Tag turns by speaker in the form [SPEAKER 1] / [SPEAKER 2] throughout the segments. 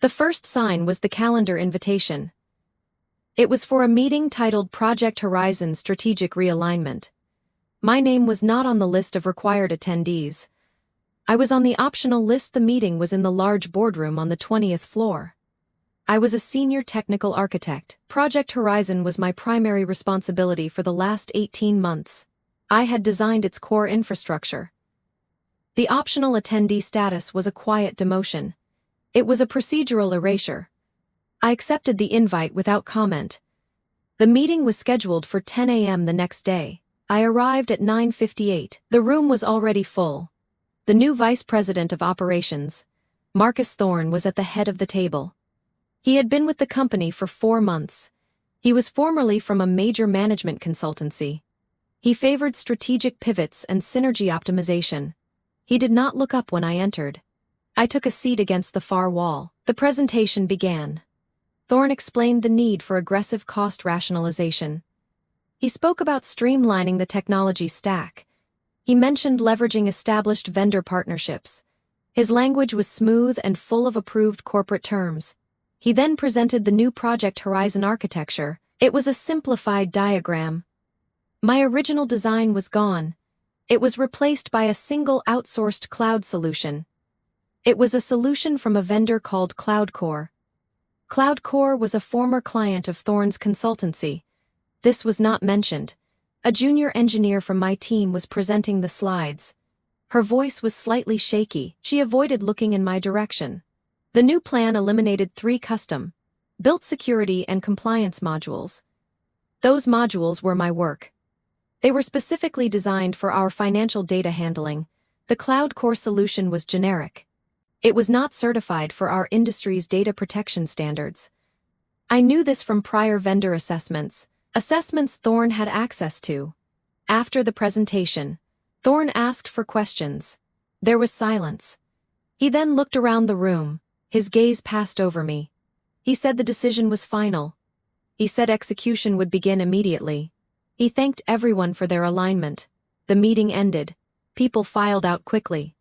[SPEAKER 1] The first sign was the calendar invitation. It was for a meeting titled Project Horizon Strategic Realignment. My name was not on the list of required attendees. I was on the optional list. The meeting was in the large boardroom on the 20th floor. I was a senior technical architect. Project Horizon was my primary responsibility for the last 18 months. I had designed its core infrastructure. The optional attendee status was a quiet demotion. It was a procedural erasure. I accepted the invite without comment. The meeting was scheduled for 10 a.m. the next day. I arrived at 9:58. The room was already full. The new vice president of operations, Marcus Thorne, was at the head of the table. He had been with the company for 4 months. He was formerly from a major management consultancy. He favored strategic pivots and synergy optimization. He did not look up when I entered. I took a seat against the far wall. The presentation began. Thorne explained the need for aggressive cost rationalization. He spoke about streamlining the technology stack. He mentioned leveraging established vendor partnerships. His language was smooth and full of approved corporate terms. He then presented the new Project Horizon architecture. It was a simplified diagram. My original design was gone. It was replaced by a single outsourced cloud solution. It was a solution from a vendor called CloudCore. CloudCore was a former client of Thorne's consultancy. This was not mentioned. A junior engineer from my team was presenting the slides. Her voice was slightly shaky. She avoided looking in my direction. The new plan eliminated 3 custom-built security and compliance modules. Those modules were my work. They were specifically designed for our financial data handling. The CloudCore solution was generic. It was not certified for our industry's data protection standards. I knew this from prior vendor assessments Thorne had access to. After the presentation, Thorne asked for questions. There was silence. He then looked around the room. His gaze passed over me. He said the decision was final. He said execution would begin immediately. He thanked everyone for their alignment. The meeting ended. People filed out quickly.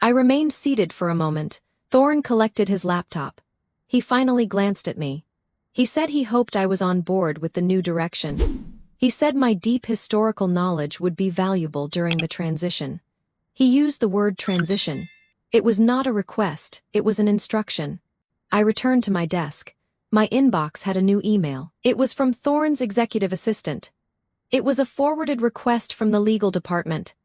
[SPEAKER 1] I remained seated for a moment. Thorne collected his laptop. He finally glanced at me. He said he hoped I was on board with the new direction. He said my deep historical knowledge would be valuable during the transition. He used the word transition. It was not a request, it was an instruction. I returned to my desk. My inbox had a new email. It was from Thorne's executive assistant. It was a forwarded request from the legal department.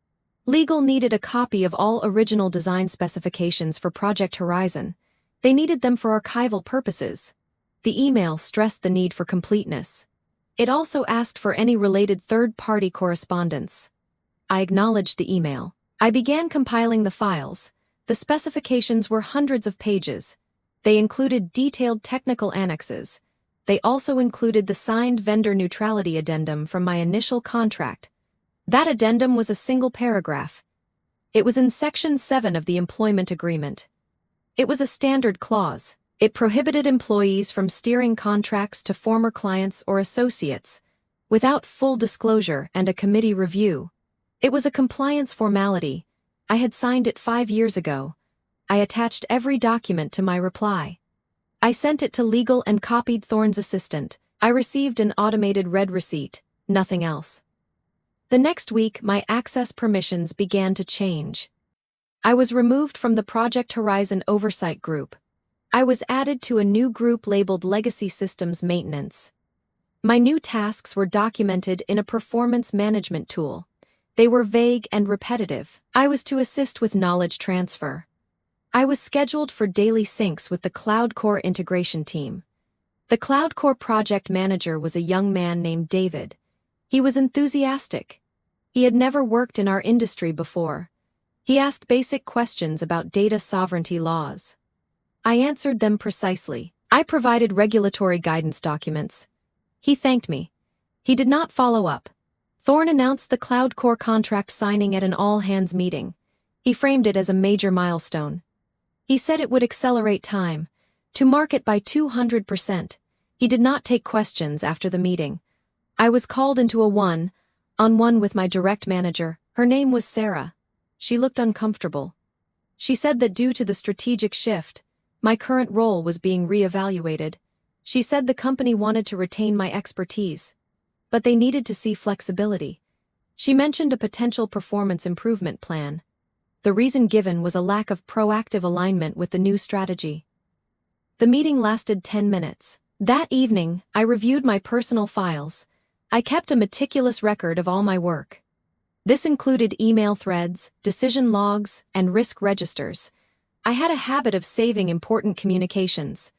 [SPEAKER 1] Legal needed a copy of all original design specifications for Project Horizon. They needed them for archival purposes. The email stressed the need for completeness. It also asked for any related third-party correspondence. I acknowledged the email. I began compiling the files. The specifications were hundreds of pages. They included detailed technical annexes. They also included the signed vendor neutrality addendum from my initial contract. That addendum was a single paragraph. It was in Section 7 of the employment agreement. It was a standard clause. It prohibited employees from steering contracts to former clients or associates without full disclosure and a committee review. It was a compliance formality. I had signed it 5 years ago. I attached every document to my reply. I sent it to legal and copied Thorne's assistant. I received an automated red receipt, nothing else. The next week, my access permissions began to change. I was removed from the Project Horizon Oversight Group. I was added to a new group labeled Legacy Systems Maintenance. My new tasks were documented in a performance management tool. They were vague and repetitive. I was to assist with knowledge transfer. I was scheduled for daily syncs with the CloudCore integration team. The CloudCore project manager was a young man named David. He was enthusiastic. He had never worked in our industry before. He asked basic questions about data sovereignty laws. I answered them precisely. I provided regulatory guidance documents. He thanked me. He did not follow up. Thorne announced the CloudCore contract signing at an all-hands meeting. He framed it as a major milestone. He said it would accelerate time to market by 200%. He did not take questions after the meeting. I was called into a one-on-one with my direct manager. Her name was Sarah. She looked uncomfortable. She said that due to the strategic shift, My current role was being reevaluated. She said the company wanted to retain my expertise, but they needed to see flexibility. She mentioned a potential performance improvement plan. The reason given was a lack of proactive alignment with the new strategy. The meeting lasted 10 minutes. That evening, I reviewed my personal files. I kept a meticulous record of all my work. This included email threads, decision logs, and risk registers. I had a habit of saving important communications.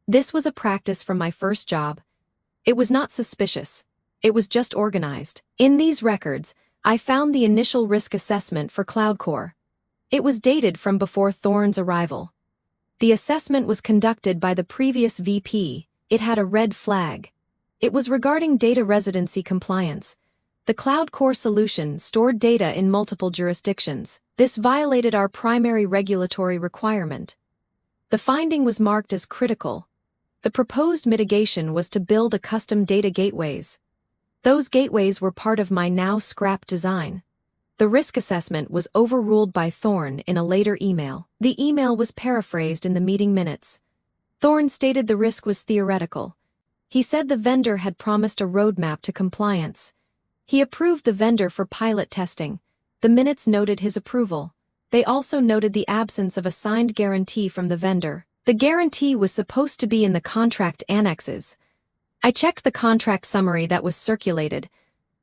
[SPEAKER 1] This was a practice from my first job. It was not suspicious. It was just organized. In these records, I found the initial risk assessment for CloudCore. It was dated from before Thorne's arrival. The assessment was conducted by the previous VP. It had a red flag. It was regarding data residency compliance. The CloudCore solution stored data in multiple jurisdictions. This violated our primary regulatory requirement. The finding was marked as critical. The proposed mitigation was to build a custom data gateways. Those gateways were part of my now scrapped design. The risk assessment was overruled by Thorne in a later email. The email was paraphrased in the meeting minutes. Thorne stated the risk was theoretical. He said the vendor had promised a roadmap to compliance. He approved the vendor for pilot testing. The minutes noted his approval. They also noted the absence of a signed guarantee from the vendor. The guarantee was supposed to be in the contract annexes. I checked the contract summary that was circulated.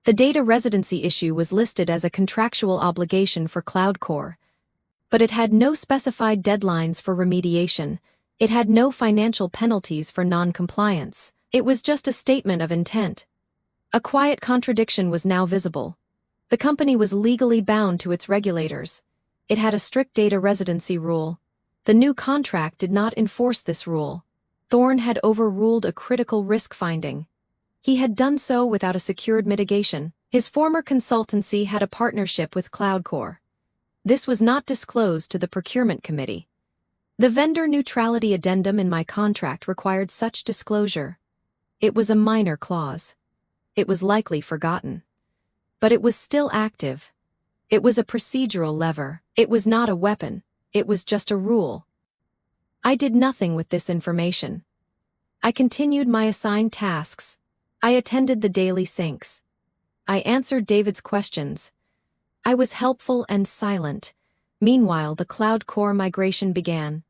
[SPEAKER 1] The data residency issue was listed as a contractual obligation for CloudCore. But it had no specified deadlines for remediation. It had no financial penalties for non-compliance. It was just a statement of intent. A quiet contradiction was now visible. The company was legally bound to its regulators. It had a strict data residency rule. The new contract did not enforce this rule. Thorne had overruled a critical risk finding. He had done so without a secured mitigation. His former consultancy had a partnership with CloudCore. This was not disclosed to the procurement committee. The vendor neutrality addendum in my contract required such disclosure. It was a minor clause. It was likely forgotten. But it was still active. It was a procedural lever. It was not a weapon. It was just a rule. I did nothing with this information. I continued my assigned tasks. I attended the daily syncs. I answered David's questions. I was helpful and silent. Meanwhile, the CloudCore migration began.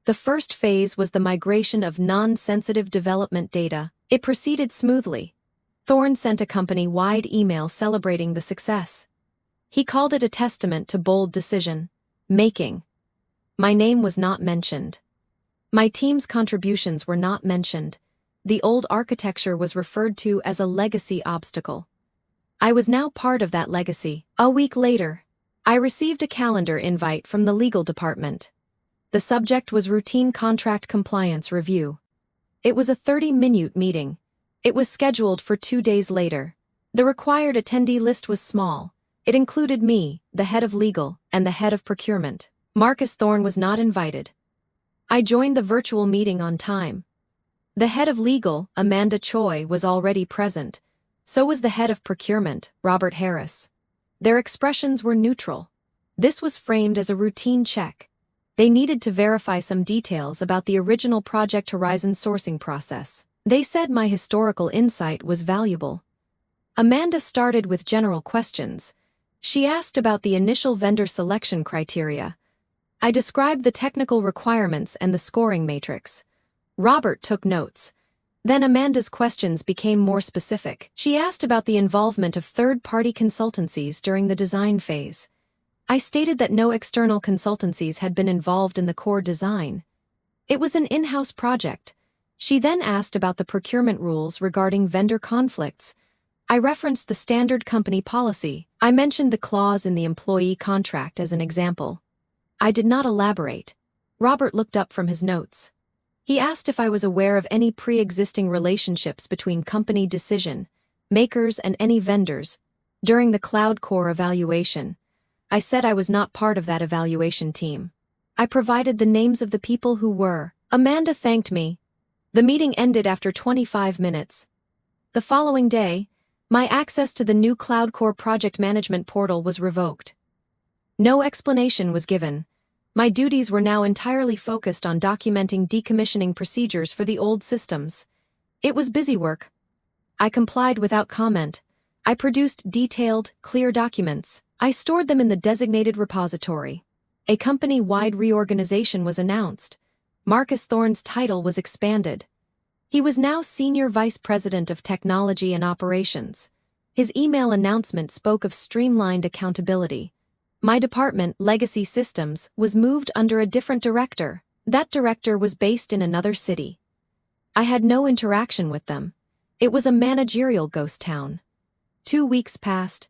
[SPEAKER 1] The first phase was the migration of non-sensitive development data. It proceeded smoothly. Thorne sent a company-wide email celebrating the success. He called it a testament to bold decision-making. My name was not mentioned. My team's contributions were not mentioned. The old architecture was referred to as a legacy obstacle. I was now part of that legacy. A week later, I received a calendar invite from the legal department. The subject was routine contract compliance review. It was a 30-minute meeting. It was scheduled for 2 days later. The required attendee list was small. It included me, the head of legal, and the head of procurement. Marcus Thorne was not invited. I joined the virtual meeting on time. The head of legal, Amanda Choi, was already present. So was the head of procurement, Robert Harris. Their expressions were neutral. This was framed as a routine check. They needed to verify some details about the original Project Horizon sourcing process. They said my historical insight was valuable. Amanda started with general questions. She asked about the initial vendor selection criteria. I described the technical requirements and the scoring matrix. Robert took notes. Then Amanda's questions became more specific. She asked about the involvement of third-party consultancies during the design phase. I stated that no external consultancies had been involved in the core design. It was an in-house project. She then asked about the procurement rules regarding vendor conflicts. I referenced the standard company policy. I mentioned the clause in the employee contract as an example. I did not elaborate. Robert looked up from his notes. He asked if I was aware of any pre-existing relationships between company decision makers and any vendors during the CloudCore evaluation. I said I was not part of that evaluation team. I provided the names of the people who were. Amanda thanked me. The meeting ended after 25 minutes. The following day, my access to the new CloudCore project management portal was revoked. No explanation was given. My duties were now entirely focused on documenting decommissioning procedures for the old systems. It was busy work. I complied without comment. I produced detailed, clear documents. I stored them in the designated repository. A company-wide reorganization was announced. Marcus Thorne's title was expanded. He was now Senior Vice President of Technology and Operations. His email announcement spoke of streamlined accountability. My department, Legacy Systems, was moved under a different director. That director was based in another city. I had no interaction with them. It was a managerial ghost town. 2 weeks passed.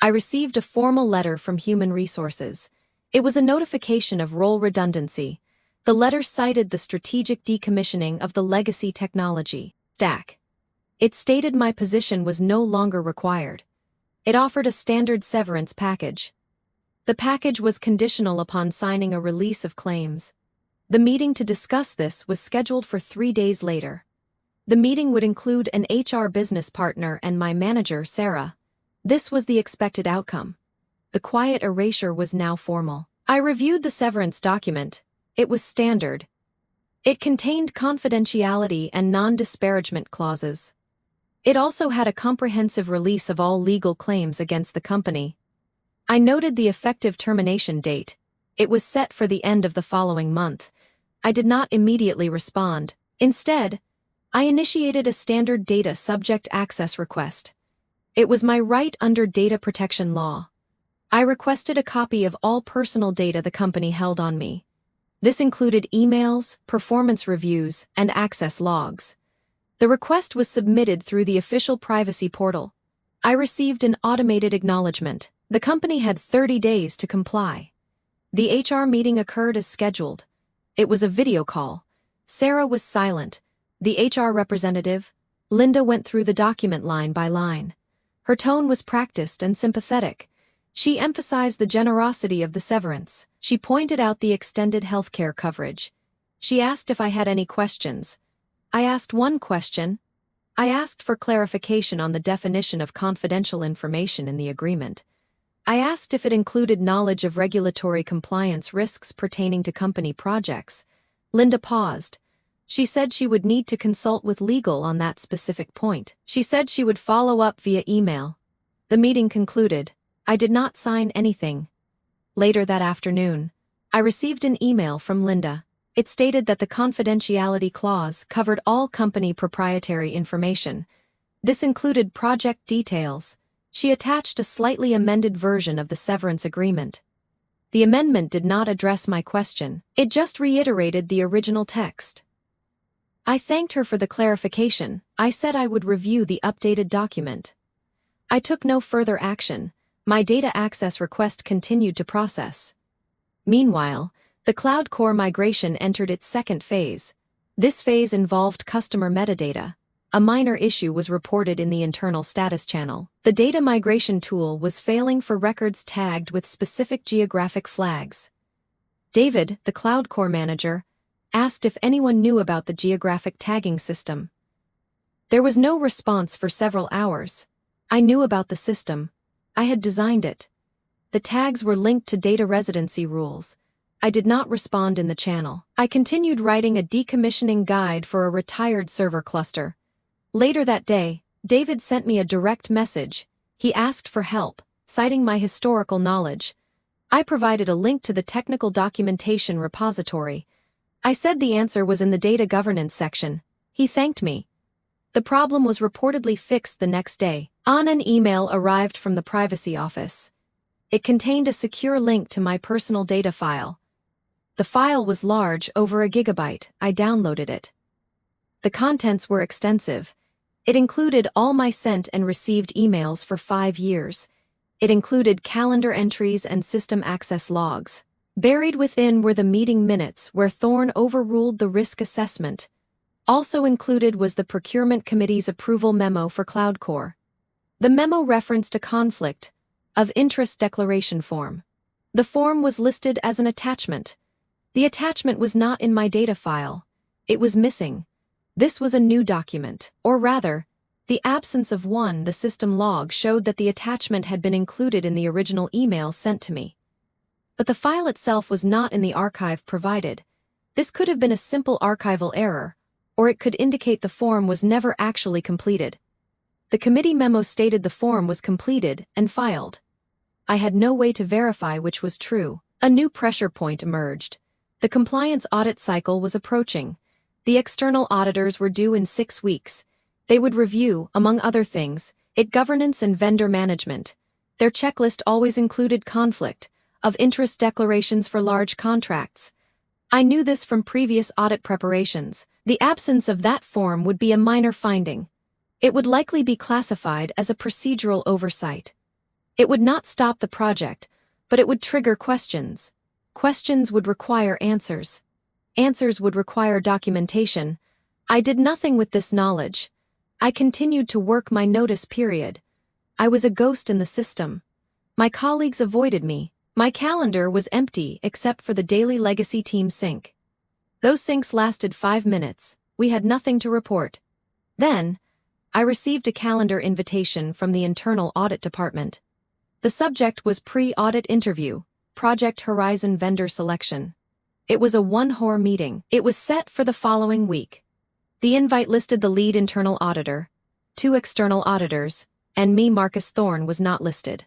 [SPEAKER 1] I received a formal letter from Human Resources. It was a notification of role redundancy. The letter cited the strategic decommissioning of the legacy technology stack. It stated my position was no longer required. It offered a standard severance package. The package was conditional upon signing a release of claims. The meeting to discuss this was scheduled for 3 days later. The meeting would include an HR business partner and my manager, Sarah. This was the expected outcome. The quiet erasure was now formal. I reviewed the severance document. It was standard. It contained confidentiality and non-disparagement clauses. It also had a comprehensive release of all legal claims against the company. I noted the effective termination date. It was set for the end of the following month. I did not immediately respond. Instead, I initiated a standard data subject access request. It was my right under data protection law. I requested a copy of all personal data the company held on me. This included emails, performance reviews, and access logs. The request was submitted through the official privacy portal. I received an automated acknowledgement. The company had 30 days to comply. The HR meeting occurred as scheduled. It was a video call. Sarah was silent. The HR representative, Linda, went through the document line by line. Her tone was practiced and sympathetic. She emphasized the generosity of the severance. She pointed out the extended healthcare coverage. She asked if I had any questions. I asked one question. I asked for clarification on the definition of confidential information in the agreement. I asked if it included knowledge of regulatory compliance risks pertaining to company projects. Linda paused. She said she would need to consult with legal on that specific point. She said she would follow up via email. The meeting concluded. I did not sign anything. Later that afternoon, I received an email from Linda. It stated that the confidentiality clause covered all company proprietary information. This included project details. She attached a slightly amended version of the severance agreement. The amendment did not address my question. It just reiterated the original text. I thanked her for the clarification. I said I would review the updated document. I took no further action. My data access request continued to process. Meanwhile, the cloud core migration entered its second phase. This phase involved customer metadata. A minor issue was reported in the internal status channel. The data migration tool was failing for records tagged with specific geographic flags. David, the cloud core manager, asked if anyone knew about the geographic tagging system. There was no response for several hours. I knew about the system. I had designed it. The tags were linked to data residency rules. I did not respond in the channel. I continued writing a decommissioning guide for a retired server cluster. Later that day, David sent me a direct message. He asked for help, citing my historical knowledge. I provided a link to the technical documentation repository. I said the answer was in the data governance section. He thanked me. The problem was reportedly fixed the next day. An email arrived from the privacy office. It contained a secure link to my personal data file. The file was large, over a gigabyte. I downloaded it. The contents were extensive. It included all my sent and received emails for 5 years. It included calendar entries and system access logs. Buried within were the meeting minutes where Thorne overruled the risk assessment. Also included was the procurement committee's approval memo for CloudCore. The memo referenced a conflict of interest declaration form. The form was listed as an attachment. The attachment was not in my data file. It was missing. This was a new document, or rather, the absence of one. The system log showed that the attachment had been included in the original email sent to me. but the file itself was not in the archive provided. This could have been a simple archival error, or it could indicate the form was never actually completed. The committee memo stated the form was completed and filed. I had no way to verify which was true. A new pressure point emerged. The compliance audit cycle was approaching. The external auditors were due in 6 weeks. They would review, among other things, governance and vendor management. Their checklist always included conflict of interest declarations for large contracts. I knew this from previous audit preparations. The absence of that form would be a minor finding. It would likely be classified as a procedural oversight. It would not stop the project, but it would trigger questions. Questions would require answers. Answers would require documentation. I did nothing with this knowledge. I continued to work my notice period. I was a ghost in the system. My colleagues avoided me. My calendar was empty except for the daily legacy team sync. Those syncs lasted 5 minutes. We had nothing to report. Then, I received a calendar invitation from the internal audit department. The subject was pre-audit interview, Project Horizon vendor selection. It was a one-hour meeting. It was set for the following week. The invite listed the lead internal auditor, 2 external auditors, and me. Marcus Thorne was not listed.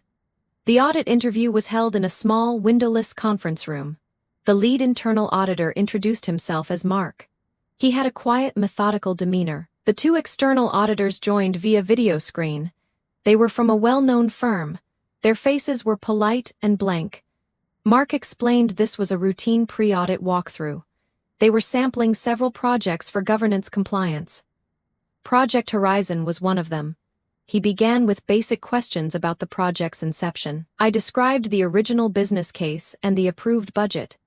[SPEAKER 1] The audit interview was held in a small, windowless conference room. The lead internal auditor introduced himself as Mark. He had a quiet, methodical demeanor. The 2 external auditors joined via video screen. They were from a well-known firm. Their faces were polite and blank. Mark explained this was a routine pre-audit walkthrough. They were sampling several projects for governance compliance. Project Horizon was one of them. He began with basic questions about the project's inception. I described the original business case and the approved budget.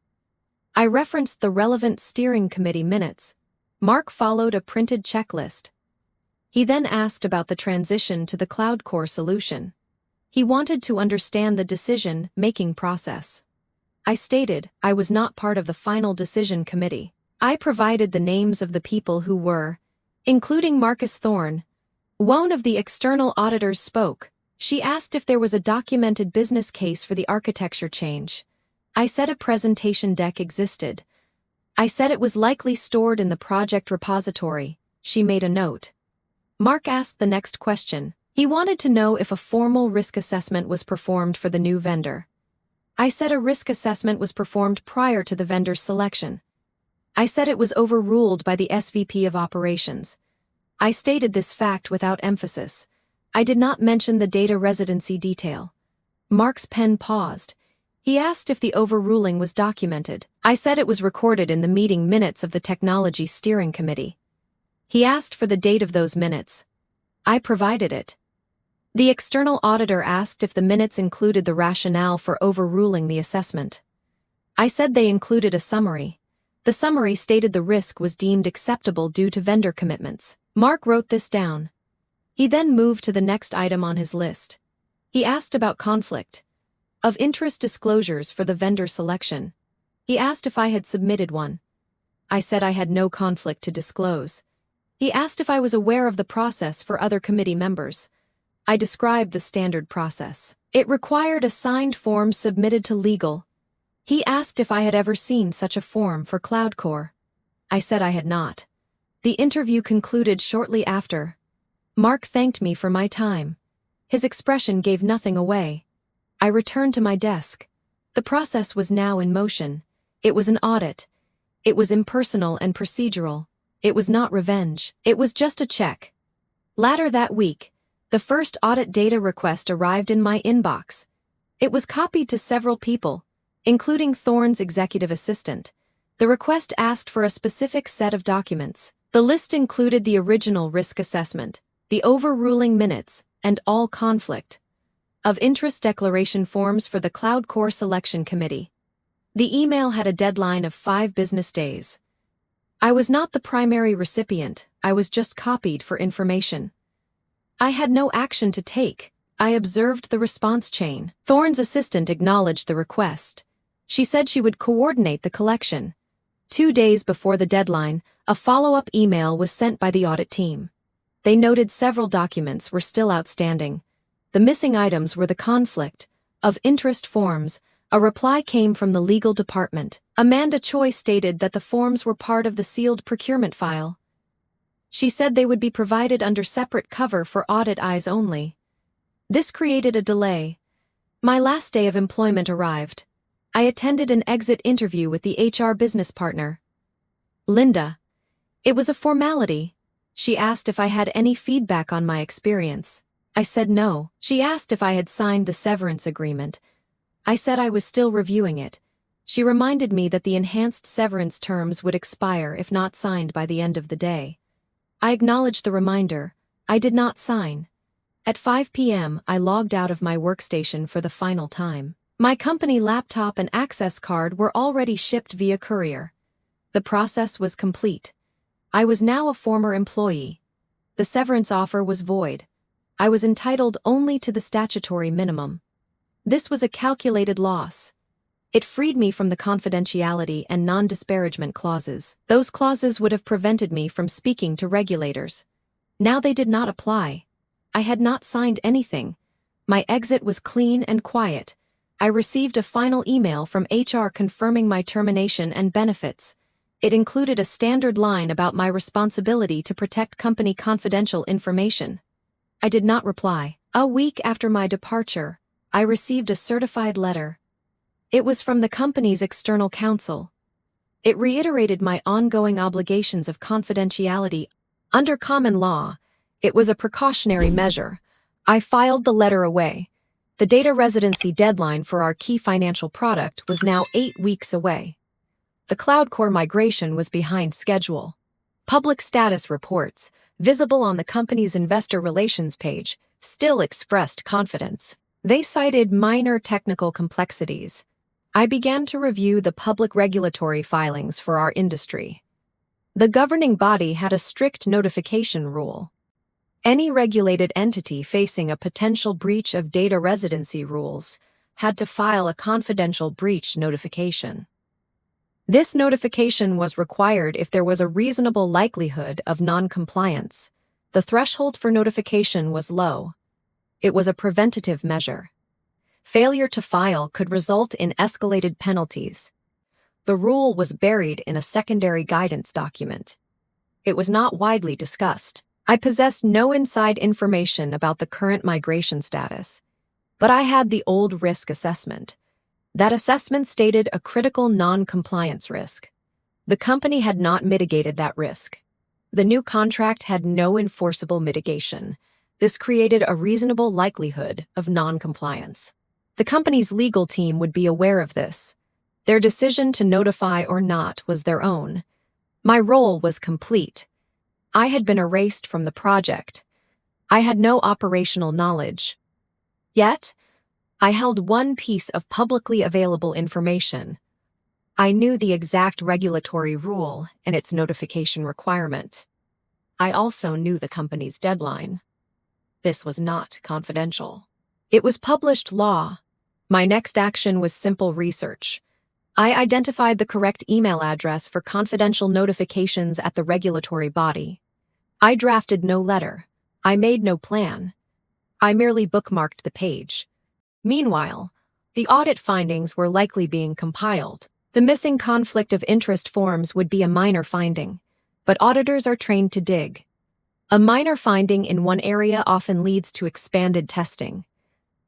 [SPEAKER 1] I referenced the relevant steering committee minutes. Mark followed a printed checklist. He then asked about the transition to the cloud core solution. He wanted to understand the decision-making process. I stated I was not part of the final decision committee. I provided the names of the people who were, including Marcus Thorne. One of the external auditors spoke. She asked if there was a documented business case for the architecture change. I said a presentation deck existed. I said it was likely stored in the project repository. She made a note. Mark asked the next question. He wanted to know if a formal risk assessment was performed for the new vendor. I said a risk assessment was performed prior to the vendor's selection. I said it was overruled by the SVP of operations. I stated this fact without emphasis. I did not mention the data residency detail. Mark's pen paused. He asked if the overruling was documented. I said it was recorded in the meeting minutes of the Technology Steering Committee. He asked for the date of those minutes. I provided it. The external auditor asked if the minutes included the rationale for overruling the assessment. I said they included a summary. The summary stated the risk was deemed acceptable due to vendor commitments. Mark wrote this down. He then moved to the next item on his list. He asked about conflict of interest disclosures for the vendor selection. He asked if I had submitted one. I said I had no conflict to disclose. He asked if I was aware of the process for other committee members. I described the standard process. It required a signed form submitted to legal. He asked if I had ever seen such a form for Cloud Core. I said I had not. The interview concluded shortly after. Mark thanked me for my time. His expression gave nothing away. I returned to my desk. The process was now in motion. It was an audit. It was impersonal and procedural. It was not revenge. It was just a check. Later that week, the first audit data request arrived in my inbox. It was copied to several people, including Thorne's executive assistant. The request asked for a specific set of documents. The list included the original risk assessment, the overruling minutes, and all conflict of interest declaration forms for the Cloud Core Selection Committee. The email had a deadline of 5 business days. I was not the primary recipient. I was just copied for information. I had no action to take. I observed the response chain. Thorne's assistant acknowledged the request. She said she would coordinate the collection. 2 days before the deadline, a follow-up email was sent by the audit team. They noted several documents were still outstanding. The missing items were the conflict of interest forms, A reply came from the legal department. Amanda Choi stated that the forms were part of the sealed procurement file. She said they would be provided under separate cover for audit eyes only. This created a delay. My last day of employment arrived. I attended an exit interview with the HR business partner, Linda. It was a formality. She asked if I had any feedback on my experience. I said no. She asked if I had signed the severance agreement. I said I was still reviewing it. She reminded me that the enhanced severance terms would expire if not signed by the end of the day. I acknowledged the reminder. I did not sign. At 5 p.m., I logged out of my workstation for the final time. My company laptop and access card were already shipped via courier. The process was complete. I was now a former employee. The severance offer was void. I was entitled only to the statutory minimum. This was a calculated loss. It freed me from the confidentiality and non-disparagement clauses. Those clauses would have prevented me from speaking to regulators. Now they did not apply. I had not signed anything. My exit was clean and quiet. I received a final email from HR confirming my termination and benefits. It included a standard line about my responsibility to protect company confidential information. I did not reply. A week after my departure, I received a certified letter. It was from the company's external counsel. It reiterated my ongoing obligations of confidentiality. Under common law, it was a precautionary measure. I filed the letter away. The data residency deadline for our key financial product was now 8 weeks away. The cloud core migration was behind schedule. Public status reports, visible on the company's investor relations page, still expressed confidence. They cited minor technical complexities. I began to review the public regulatory filings for our industry. The governing body had a strict notification rule. Any regulated entity facing a potential breach of data residency rules had to file a confidential breach notification. This notification was required if there was a reasonable likelihood of non-compliance. The threshold for notification was low. It was a preventative measure. Failure to file could result in escalated penalties. The rule was buried in a secondary guidance document. It was not widely discussed. I possessed no inside information about the current migration status, but I had the old risk assessment. That assessment stated a critical non-compliance risk. The company had not mitigated that risk. The new contract had no enforceable mitigation. This created a reasonable likelihood of non-compliance. The company's legal team would be aware of this. Their decision to notify or not was their own. My role was complete. I had been erased from the project. I had no operational knowledge. Yet, I held one piece of publicly available information. I knew the exact regulatory rule and its notification requirement. I also knew the company's deadline. This was not confidential. It was published law. My next action was simple research. I identified the correct email address for confidential notifications at the regulatory body. I drafted no letter. I made no plan. I merely bookmarked the page. Meanwhile, the audit findings were likely being compiled. The missing conflict of interest forms would be a minor finding, but auditors are trained to dig. A minor finding in one area often leads to expanded testing.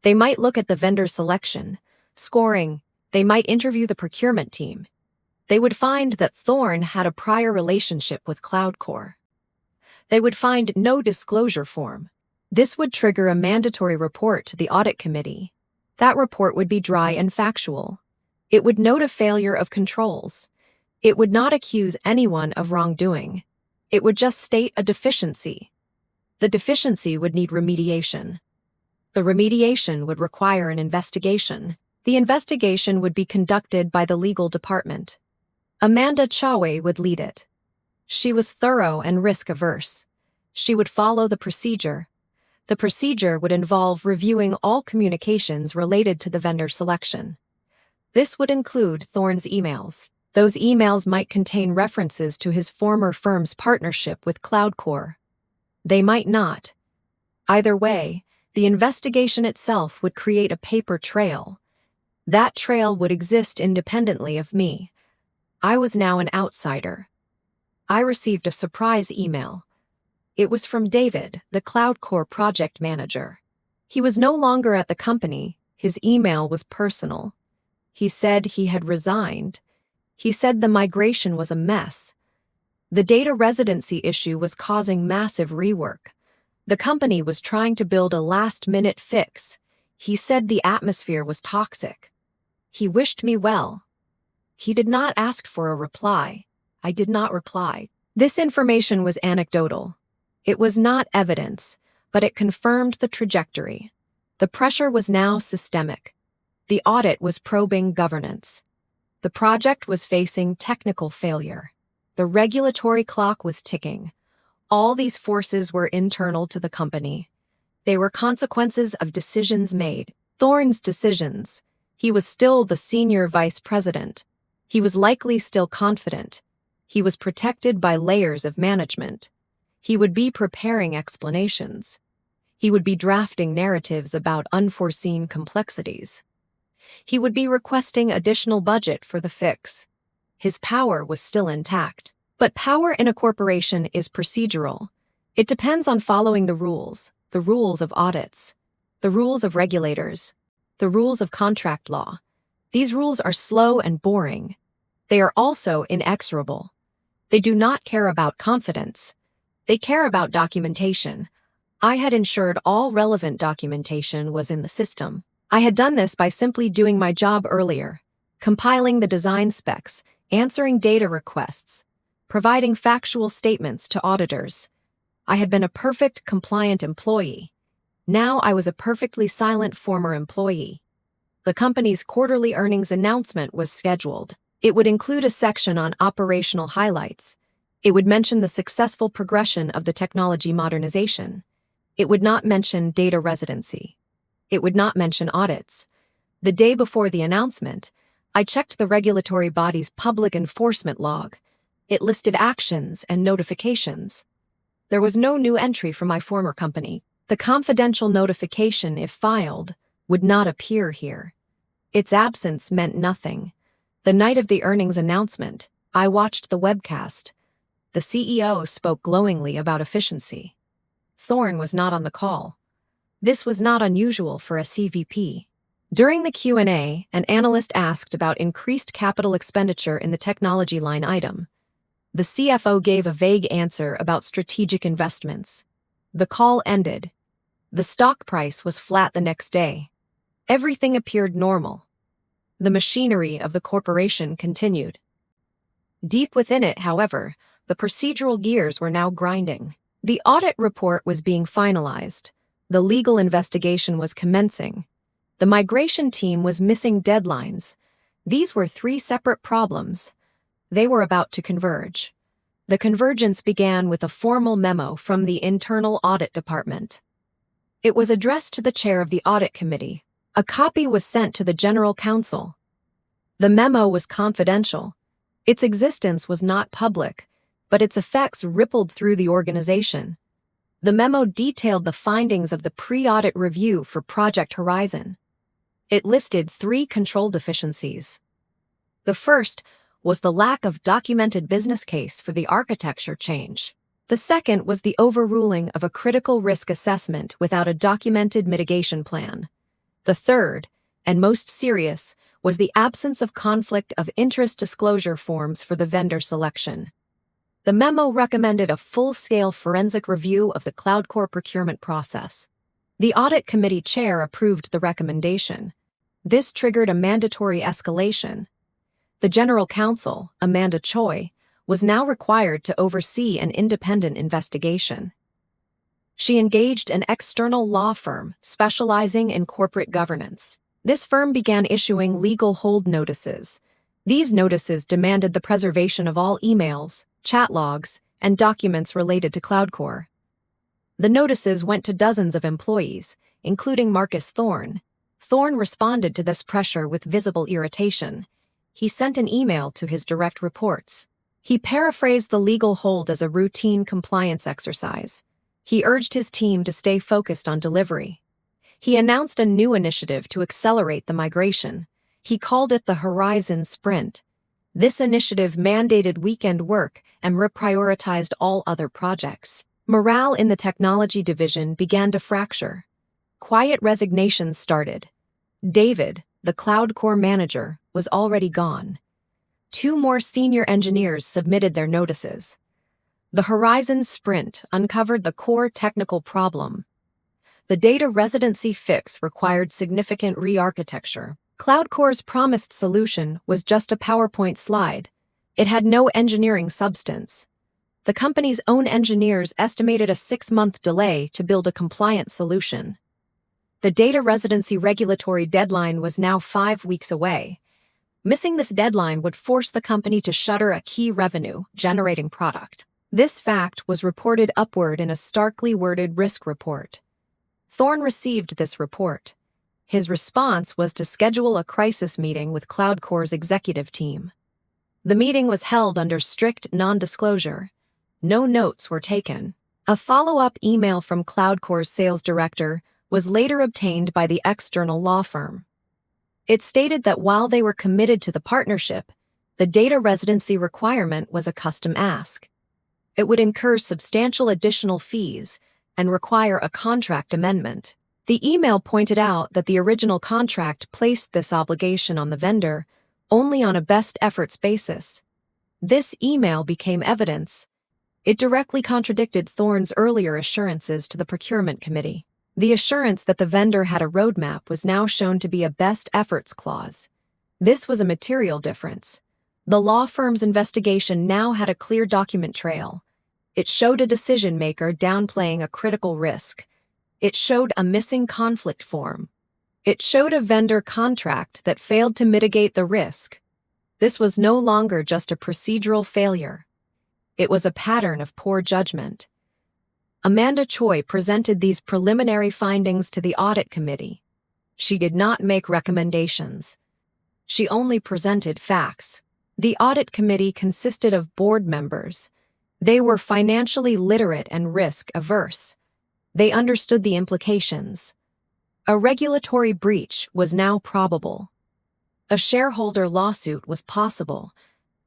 [SPEAKER 1] They might look at the vendor selection, scoring. They might interview the procurement team. They would find that Thorne had a prior relationship with CloudCore. They would find no disclosure form. This would trigger a mandatory report to the audit committee. That report would be dry and factual. It would note a failure of controls. It would not accuse anyone of wrongdoing. It would just state a deficiency. The deficiency would need remediation. The remediation would require an investigation. The investigation would be conducted by the legal department. Amanda Choi would lead it. She was thorough and risk-averse. She would follow the procedure. The procedure would involve reviewing all communications related to the vendor selection. This would include Thorne's emails. Those emails might contain references to his former firm's partnership with CloudCore. They might not. Either way, the investigation itself would create a paper trail. That trail would exist independently of me. I was now an outsider. I received a surprise email. It was from David, the Cloud Core project manager. He was no longer at the company. His email was personal. He said he had resigned. He said the migration was a mess. The data residency issue was causing massive rework. The company was trying to build a last-minute fix. He said the atmosphere was toxic. He wished me well. He did not ask for a reply. I did not reply. This information was anecdotal. It was not evidence, but it confirmed the trajectory. The pressure was now systemic. The audit was probing governance. The project was facing technical failure. The regulatory clock was ticking. All these forces were internal to the company. They were consequences of decisions made. Thorne's decisions. He was still the senior vice president. He was likely still confident. He was protected by layers of management. He would be preparing explanations. He would be drafting narratives about unforeseen complexities. He would be requesting additional budget for the fix. His power was still intact. But power in a corporation is procedural. It depends on following the rules of audits, the rules of regulators, the rules of contract law. These rules are slow and boring. They are also inexorable. They do not care about confidence. They care about documentation. I had ensured all relevant documentation was in the system. I had done this by simply doing my job earlier, compiling the design specs, answering data requests, providing factual statements to auditors. I had been a perfect, compliant employee. Now I was a perfectly silent former employee. The company's quarterly earnings announcement was scheduled. It would include a section on operational highlights. It would mention the successful progression of the technology modernization. It would not mention data residency. It would not mention audits. The day before the announcement, I checked the regulatory body's public enforcement log. It listed actions and notifications. There was no new entry from my former company. The confidential notification, if filed, would not appear here. Its absence meant nothing. The night of the earnings announcement, I watched the webcast. The CEO spoke glowingly about efficiency. Thorne was not on the call. This was not unusual for a CVP. During the Q&A, an analyst asked about increased capital expenditure in the technology line item. The CFO gave a vague answer about strategic investments. The call ended. The stock price was flat the next day. Everything appeared normal. The machinery of the corporation continued. Deep within it, however, the procedural gears were now grinding. The audit report was being finalized. The legal investigation was commencing. The migration team was missing deadlines. These were three separate problems. They were about to converge. The convergence began with a formal memo from the internal audit department. It was addressed to the chair of the audit committee. A copy was sent to the general counsel. The memo was confidential. Its existence was not public, but its effects rippled through the organization. The memo detailed the findings of the pre-audit review for Project Horizon. It listed 3 control deficiencies. The first was the lack of documented business case for the architecture change. The second was the overruling of a critical risk assessment without a documented mitigation plan. The third, and most serious, was the absence of conflict of interest disclosure forms for the vendor selection. The memo recommended a full-scale forensic review of the Cloud Core procurement process. The audit committee chair approved the recommendation. This triggered a mandatory escalation. The general counsel, Amanda Choi, was now required to oversee an independent investigation. She engaged an external law firm specializing in corporate governance. This firm began issuing legal hold notices. These notices demanded the preservation of all emails, chat logs, and documents related to Cloud Core. The notices went to dozens of employees, including Marcus Thorne. Thorne responded to this pressure with visible irritation. He sent an email to his direct reports. He paraphrased the legal hold as a routine compliance exercise. He urged his team to stay focused on delivery. He announced a new initiative to accelerate the migration. He called it the Horizon Sprint. This initiative mandated weekend work and reprioritized all other projects. Morale in the technology division began to fracture. Quiet resignations started. David, the Cloud Core manager, was already gone. 2 more senior engineers submitted their notices. The Horizon Sprint uncovered the core technical problem. The data residency fix required significant re-architecture. Cloud Core's promised solution was just a PowerPoint slide. It had no engineering substance. The company's own engineers estimated a 6-month delay to build a compliant solution. The data residency regulatory deadline was now 5 weeks away. Missing this deadline would force the company to shutter a key revenue-generating product. This fact was reported upward in a starkly worded risk report. Thorne received this report. His response was to schedule a crisis meeting with Cloud Core's executive team. The meeting was held under strict non-disclosure. No notes were taken. A follow-up email from Cloud Core's sales director was later obtained by the external law firm. It stated that while they were committed to the partnership, the data residency requirement was a custom ask. It would incur substantial additional fees and require a contract amendment. The email pointed out that the original contract placed this obligation on the vendor only on a best efforts basis. This email became evidence. It directly contradicted Thorne's earlier assurances to the procurement committee. The assurance that the vendor had a roadmap was now shown to be a best efforts clause. This was a material difference. The law firm's investigation now had a clear document trail. It showed a decision-maker downplaying a critical risk. It showed a missing conflict form. It showed a vendor contract that failed to mitigate the risk. This was no longer just a procedural failure. It was a pattern of poor judgment. Amanda Choi presented these preliminary findings to the audit committee. She did not make recommendations. She only presented facts. The audit committee consisted of board members. They were financially literate and risk-averse. They understood the implications. A regulatory breach was now probable. A shareholder lawsuit was possible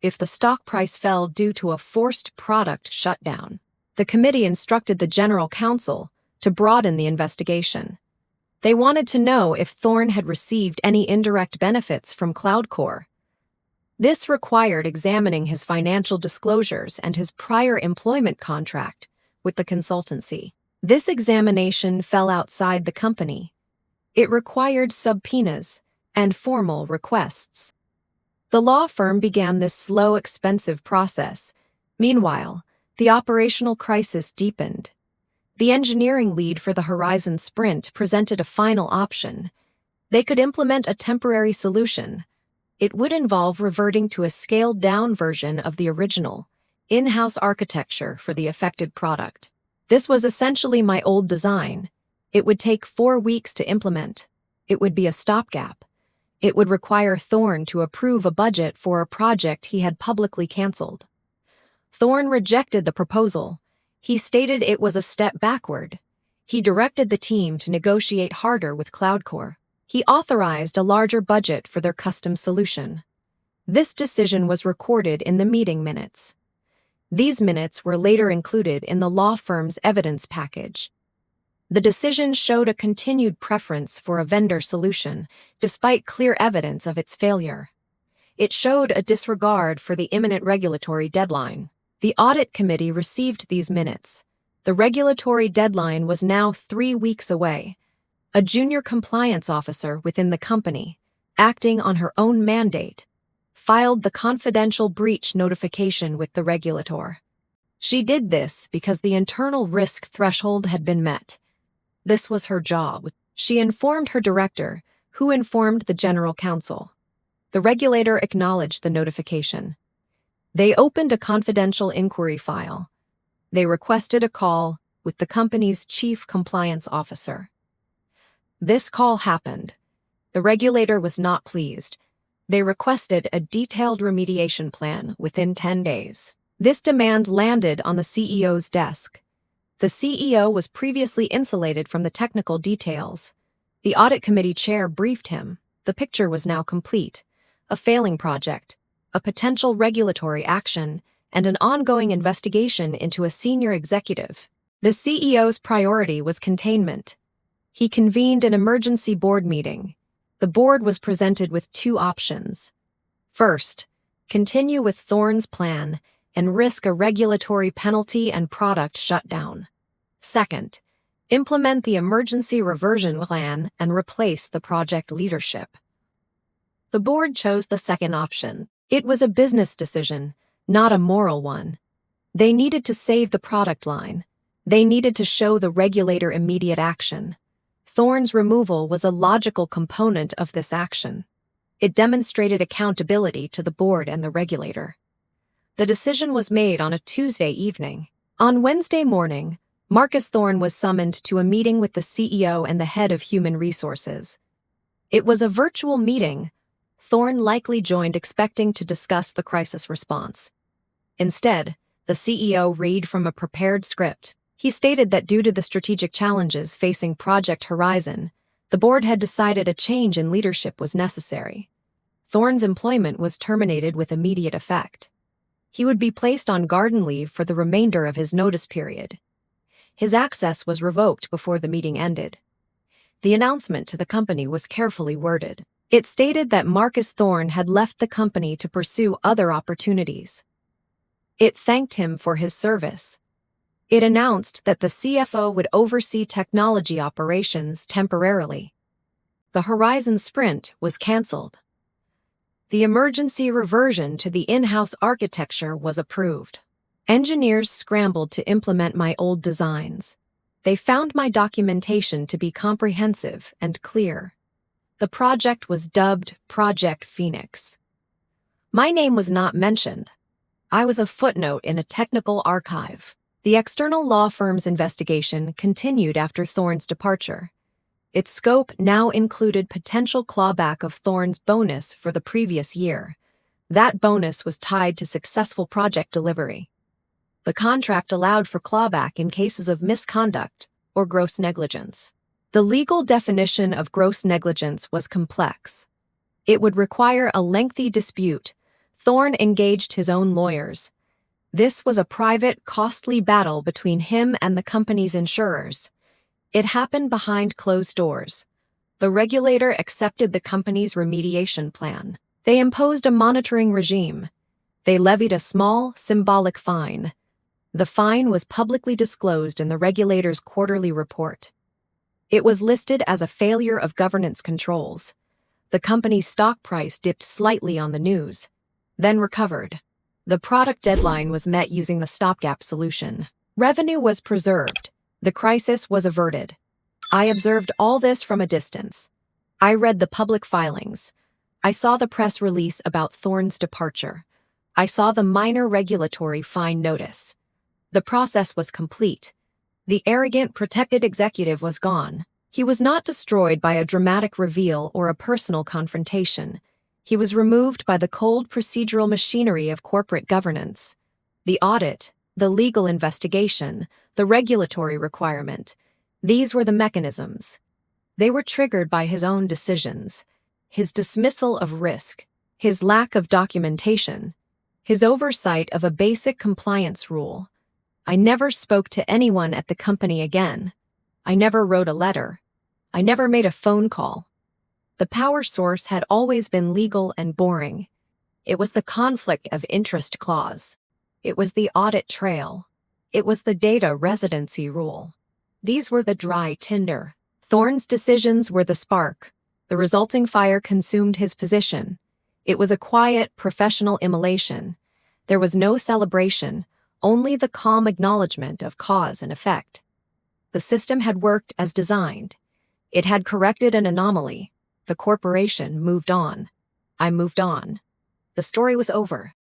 [SPEAKER 1] if the stock price fell due to a forced product shutdown. The committee instructed the general counsel to broaden the investigation. They wanted to know if Thorne had received any indirect benefits from Cloud Core. This required examining his financial disclosures and his prior employment contract with the consultancy. This examination fell outside the company. It required subpoenas and formal requests. The law firm began this slow, expensive process. Meanwhile, the operational crisis deepened. The engineering lead for the Horizon Sprint presented a final option. They could implement a temporary solution. It would involve reverting to a scaled-down version of the original, in-house architecture for the affected product. This was essentially my old design. It would take 4 weeks to implement. It would be a stopgap. It would require Thorne to approve a budget for a project he had publicly canceled. Thorne rejected the proposal. He stated it was a step backward. He directed the team to negotiate harder with Cloud Core. He authorized a larger budget for their custom solution. This decision was recorded in the meeting minutes. These minutes were later included in the law firm's evidence package. The decision showed a continued preference for a vendor solution, despite clear evidence of its failure. It showed a disregard for the imminent regulatory deadline. The audit committee received these minutes. The regulatory deadline was now 3 weeks away. A junior compliance officer within the company, acting on her own mandate, filed the confidential breach notification with the regulator. She did this because the internal risk threshold had been met. This was her job. She informed her director, who informed the general counsel. The regulator acknowledged the notification. They opened a confidential inquiry file. They requested a call with the company's chief compliance officer. This call happened. The regulator was not pleased. They requested a detailed remediation plan within 10 days. This demand landed on the CEO's desk. The CEO was previously insulated from the technical details. The audit committee chair briefed him. The picture was now complete: a failing project, a potential regulatory action, and an ongoing investigation into a senior executive. The CEO's priority was containment. He convened an emergency board meeting. The board was presented with two options. First, continue with Thorne's plan and risk a regulatory penalty and product shutdown. Second, implement the emergency reversion plan and replace the project leadership. The board chose the second option. It was a business decision, not a moral one. They needed to save the product line. They needed to show the regulator immediate action. Thorne's removal was a logical component of this action. It demonstrated accountability to the board and the regulator. The decision was made on a Tuesday evening. On Wednesday morning, Marcus Thorne was summoned to a meeting with the CEO and the head of human resources. It was a virtual meeting. Thorne likely joined expecting to discuss the crisis response. Instead, the CEO read from a prepared script. He stated that due to the strategic challenges facing Project Horizon, the board had decided a change in leadership was necessary. Thorne's employment was terminated with immediate effect. He would be placed on garden leave for the remainder of his notice period. His access was revoked before the meeting ended. The announcement to the company was carefully worded. It stated that Marcus Thorne had left the company to pursue other opportunities. It thanked him for his service. It announced that the CFO would oversee technology operations temporarily. The Horizon sprint was canceled. The emergency reversion to the in-house architecture was approved. Engineers scrambled to implement my old designs. They found my documentation to be comprehensive and clear. The project was dubbed Project Phoenix. My name was not mentioned. I was a footnote in a technical archive. The external law firm's investigation continued after Thorne's departure. Its scope now included potential clawback of Thorne's bonus for the previous year. That bonus was tied to successful project delivery. The contract allowed for clawback in cases of misconduct or gross negligence. The legal definition of gross negligence was complex. It would require a lengthy dispute. Thorne engaged his own lawyers. This was a private, costly battle between him and the company's insurers. It happened behind closed doors. The regulator accepted the company's remediation plan. They imposed a monitoring regime. They levied a small, symbolic fine. The fine was publicly disclosed in the regulator's quarterly report. It was listed as a failure of governance controls. The company's stock price dipped slightly on the news, then recovered. The product deadline was met using the stopgap solution. Revenue was preserved. The crisis was averted. I observed all this from a distance. I read the public filings. I saw the press release about Thorne's departure. I saw the minor regulatory fine notice. The process was complete. The arrogant, protected executive was gone. He was not destroyed by a dramatic reveal or a personal confrontation. He was removed by the cold procedural machinery of corporate governance. The audit, the legal investigation, the regulatory requirement. These were the mechanisms. They were triggered by his own decisions, his dismissal of risk, his lack of documentation, his oversight of a basic compliance rule. I never spoke to anyone at the company again. I never wrote a letter. I never made a phone call. The power source had always been legal and boring. It was the conflict of interest clause. It was the audit trail. It was the data residency rule. These were the dry tinder. Thorne's decisions were the spark. The resulting fire consumed his position. It was a quiet, professional immolation. There was no celebration, only the calm acknowledgement of cause and effect. The system had worked as designed. It had corrected an anomaly. The corporation moved on. I moved on. The story was over.